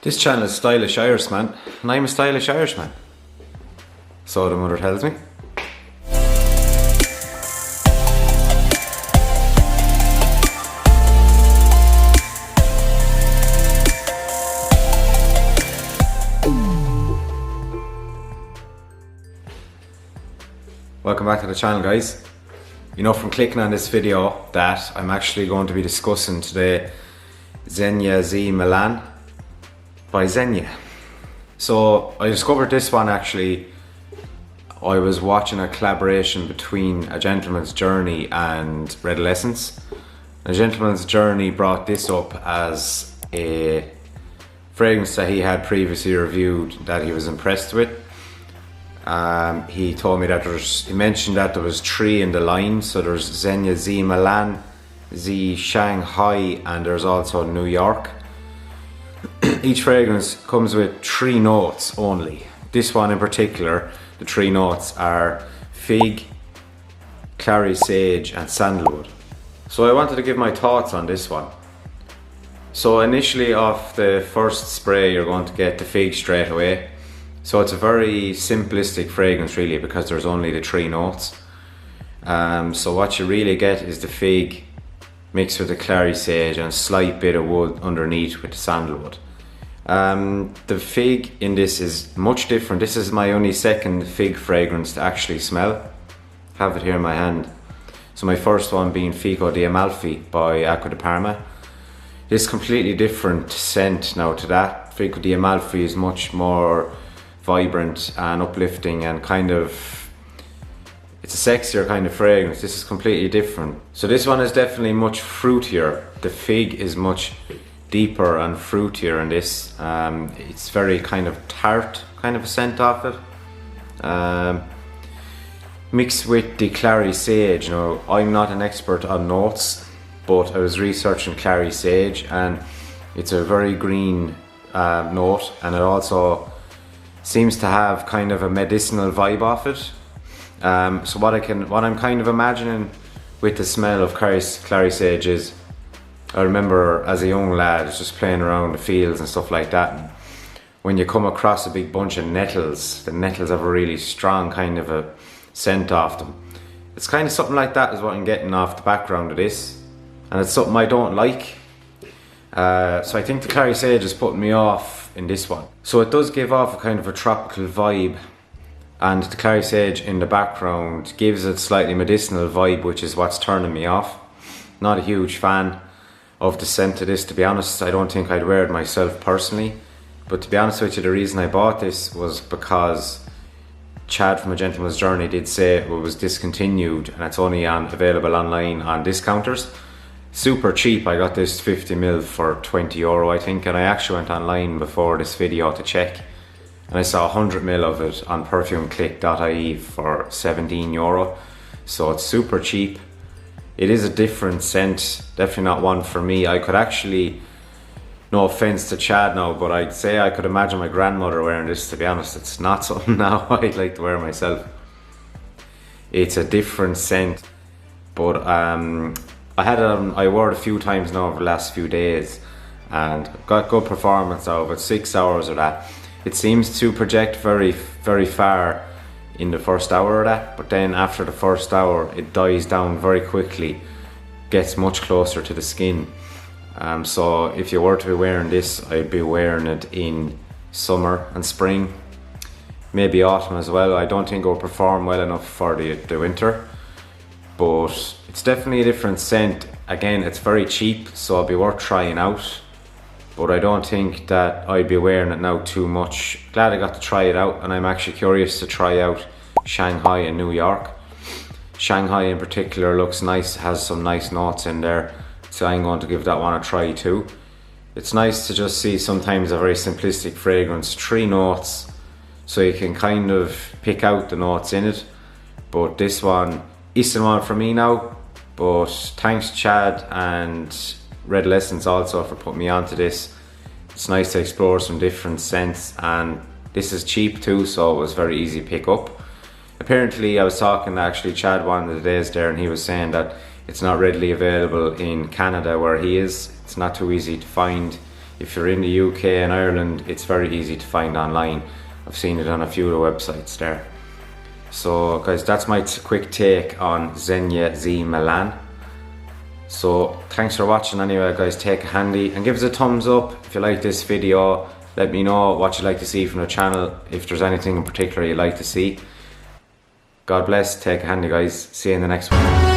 This channel is Stylish Irishman, and I'm a stylish Irishman. So the mother tells me. Welcome back to the channel, guys. You know from clicking on this video that I'm actually going to be discussing today Zegna Z Milan by Zegna. So I discovered this one actually. I was watching a collaboration between A Gentleman's Journey and Red Essence. A Gentleman's Journey brought this up as a fragrance that he had previously reviewed that he was impressed with. He told me that he mentioned that there was 3 in the line. So there's Zegna Z Milan, Z Shanghai, and there's also New York. Each fragrance comes with 3 notes only. This one in particular, the 3 notes are fig, clary sage and sandalwood. So I wanted to give my thoughts on this one. So initially off the first spray you're going to get the fig straight away. So it's a very simplistic fragrance really, because there's only the 3 notes. So what you really get is the fig mixed with the clary sage and a slight bit of wood underneath with the sandalwood. The fig in this is much different. This is my only second fig fragrance to actually smell. Have it here in my hand. So my first one being Fico di Amalfi by Acqua di Parma. This completely different scent now to that. Fico di Amalfi is much more vibrant and uplifting and kind of, it's a sexier kind of fragrance. This is completely different. So this one is definitely much fruitier. The fig is much deeper and fruitier in this. It's very kind of tart kind of a scent off it. Mixed with the clary sage. Now I'm not an expert on notes, but I was researching clary sage and it's a very green note, and it also seems to have kind of a medicinal vibe off it. So what I'm kind of imagining with the smell of clary sage is, I remember as a young lad just playing around the fields and stuff like that, and when you come across a big bunch of nettles, the nettles have a really strong kind of a scent off them. It's kind of something like that is what I'm getting off the background of this, and it's something I don't like. So I think the clary sage is putting me off in this one. So it does give off a kind of a tropical vibe, and the clary sage in the background gives it slightly medicinal vibe, which is what's turning me off. Not a huge fan of the scent of this, to be honest. I don't think I'd wear it myself personally, but to be honest with you, the reason I bought this was because Chad from A Gentleman's Journey did say it was discontinued and it's only available online on discounters. Super cheap. I got this 50ml for €20 I think, and I actually went online before this video to check, and I saw 100ml of it on perfumeclick.ie for €17. So it's super cheap. It is a different scent, definitely not one for me. I could actually, no offense to Chad now, but I'd say I could imagine my grandmother wearing this, to be honest. It's not something now I'd like to wear myself. It's a different scent, but I wore it a few times now over the last few days and got good performance out of it. 6 hours of that. It seems to project very, very far in the first hour of that, but then after the first hour it dies down very quickly, gets much closer to the skin. So if you were to be wearing this, I'd be wearing it in summer and spring, maybe autumn as well. I don't think it will perform well enough for the winter, but it's definitely a different scent. Again, it's very cheap, so it'll be worth trying out, but I don't think that I'd be wearing it now too much. Glad I got to try it out, and I'm actually curious to try out Shanghai and New York. Shanghai in particular looks nice, has some nice notes in there, so I'm going to give that one a try too. It's nice to just see sometimes a very simplistic fragrance, 3 notes, so you can kind of pick out the notes in it. But this one isn't one for me now, but thanks Chad and Red Essence also for putting me onto this. It's nice to explore some different scents, and this is cheap too, so it was very easy to pick up. Apparently I was talking to actually Chad one of the days there, and he was saying that it's not readily available in Canada where he is. It's not too easy to find if you're in the UK and Ireland, it's very easy to find online. I've seen it on a few of the websites there. So guys, that's my quick take on Zegna Z Milan. So thanks for watching anyway guys, take it handy and give us a thumbs up if you like this video. Let me know what you'd like to see from the channel, if there's anything in particular you'd like to see. God bless, take it handy guys, see you in the next one.